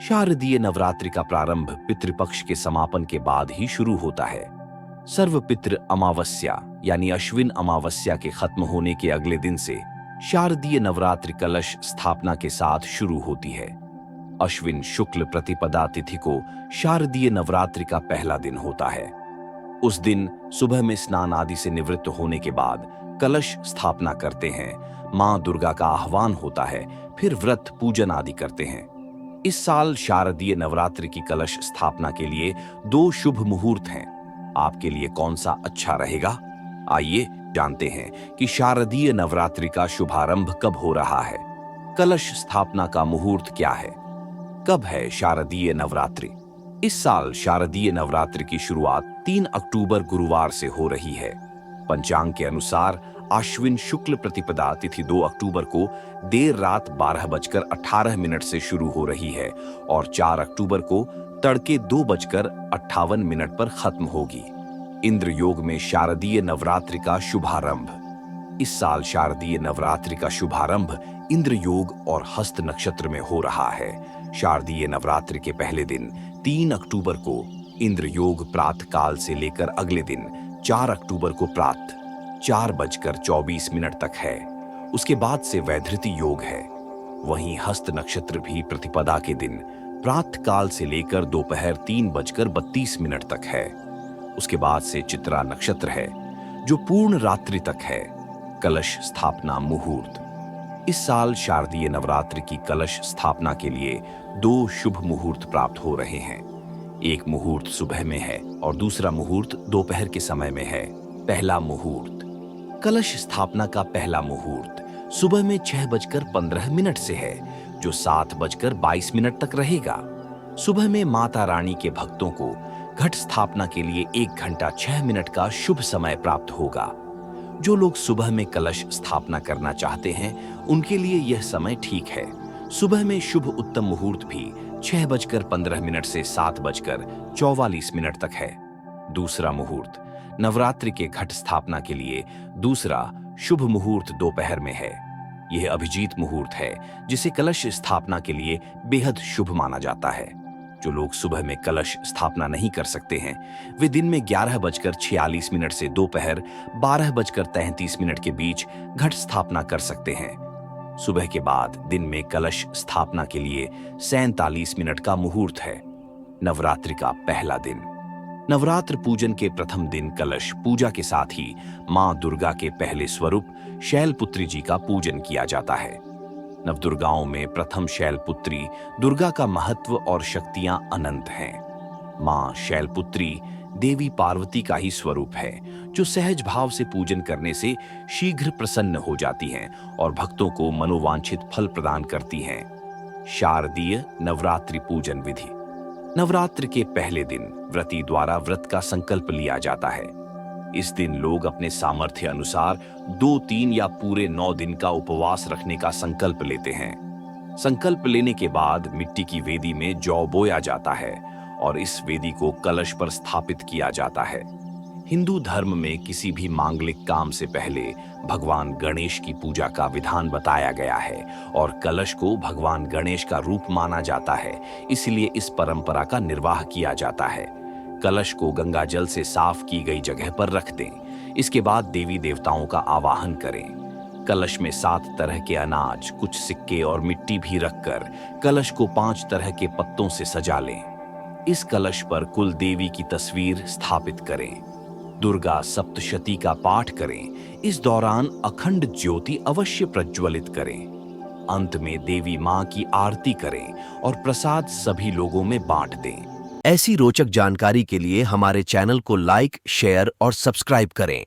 शारदीय नवरात्रि का प्रारंभ पितृपक्ष के समापन के बाद ही शुरू होता है। सर्वपितृ अमावस्या यानी अश्विन अमावस्या के खत्म होने के अगले दिन से शारदीय नवरात्रि कलश स्थापना के साथ शुरू होती है। अश्विन शुक्ल प्रतिपदा तिथि को शारदीय नवरात्रि का पहला दिन होता है। उस दिन सुबह में स्नान आदि से निवृत्त होने के बाद कलश स्थापना करते हैं, मां दुर्गा का आह्वान होता है, फिर व्रत पूजन आदि करते हैं। इस साल शारदीय नवरात्रि की कलश स्थापना के लिए 2 शुभ मुहूर्त हैं। आपके लिए कौन सा अच्छा रहेगा? आइए जानते हैं कि शारदीय नवरात्रि का शुभारंभ कब हो रहा है। कलश स्थापना का मुहूर्त क्या है? कब है शारदीय नवरात्रि? इस साल शारदीय नवरात्रि की शुरुआत 3 अक्टूबर गुरुवार से हो रही है। पंचांग के अनुसार आश्विन शुक्ल प्रतिपदा तिथि 2 अक्टूबर को देर रात 12:18 से शुरू हो रही है और 4 अक्टूबर को तड़के 2:58 पर खत्म होगी। इंद्र योग में शारदीय नवरात्रि का शुभारंभ। इस साल शारदीय नवरात्रि का शुभारंभ इंद्र योग और हस्त नक्षत्र में हो रहा है। शारदीय नवरात्रि के पहले दिन 3 अक्टूबर को इंद्र योग प्रातः काल से लेकर अगले दिन 4 अक्टूबर को प्रातः 4:24 तक है। उसके बाद से वैधृति योग है। वहीं हस्त नक्षत्र भी प्रतिपदा के दिन प्रातः काल से लेकर दोपहर 3:32 तक है। उसके बाद से चित्रा नक्षत्र है जो पूर्ण रात्रि तक है। कलश स्थापना मुहूर्त। इस साल शारदीय नवरात्रि की कलश स्थापना के लिए 2 शुभ मुहूर्त प्राप्त हो रहे हैं। एक मुहूर्त सुबह में है और दूसरा मुहूर्त दोपहर के समय में है। पहला मुहूर्त। कलश स्थापना का पहला मुहूर्त सुबह में 6:15 से है जो 7:22 तक रहेगा। सुबह में माता रानी के भक्तों को घट स्थापना के लिए 1 घंटा 6 मिनट का शुभ समय प्राप्त होगा। जो लोग सुबह में कलश स्थापना करना चाहते हैं उनके लिए यह समय ठीक है। सुबह में शुभ उत्तम मुहूर्त भी 6:15 से 7:44 तक है। दूसरा मुहूर्त। नवरात्रि के घट स्थापना के लिए दूसरा शुभ मुहूर्त दोपहर में है। यह अभिजीत मुहूर्त है जिसे कलश स्थापना के लिए बेहद शुभ माना जाता है। जो लोग सुबह में कलश स्थापना नहीं कर सकते हैं वे दिन में 11:46 से दोपहर 12:33 के बीच घट स्थापना कर सकते हैं। सुबह के बाद दिन में कलश स्थापना के लिए 47 मिनट का मुहूर्त है। नवरात्रि का पहला दिन। नवरात्र पूजन के प्रथम दिन कलश पूजा के साथ ही मां दुर्गा के पहले स्वरूप शैलपुत्री जी का पूजन किया जाता है। नवदुर्गाओं में प्रथम शैलपुत्री दुर्गा का महत्व और शक्तियां अनंत हैं। मां शैलपुत्री देवी पार्वती का ही स्वरूप है जो सहज भाव से पूजन करने से शीघ्र प्रसन्न हो जाती हैं और भक्तों को मनोवांछित फल प्रदान करती हैं। शारदीय नवरात्रि पूजन विधि। नवरात्र के पहले दिन व्रती द्वारा व्रत का संकल्प लिया जाता है। इस दिन लोग अपने सामर्थ्य अनुसार 2, 3 या पूरे 9 दिन का उपवास रखने का संकल्प लेते हैं। संकल्प लेने के बाद मिट्टी की वेदी में जौ बोया जाता है और इस वेदी को कलश पर स्थापित किया जाता है। हिंदू धर्म में किसी भी मांगलिक काम से पहले भगवान गणेश की पूजा का विधान बताया गया है और कलश को भगवान गणेश का रूप माना जाता है, इसलिए इस परंपरा का निर्वाह किया जाता है। कलश को गंगा जल से साफ की गई जगह पर रख दें। इसके बाद देवी देवताओं का आवाहन करें। कलश में 7 तरह के अनाज, कुछ सिक्के और मिट्टी भी रखकर कलश को 5 तरह के पत्तों से सजा लें। इस कलश पर कुल देवी की तस्वीर स्थापित करें। दुर्गा सप्तशती का पाठ करें। इस दौरान अखंड ज्योति अवश्य प्रज्वलित करें। अंत में देवी मां की आरती करें और प्रसाद सभी लोगों में बांट दें। ऐसी रोचक जानकारी के लिए हमारे चैनल को लाइक, शेयर और सब्सक्राइब करें।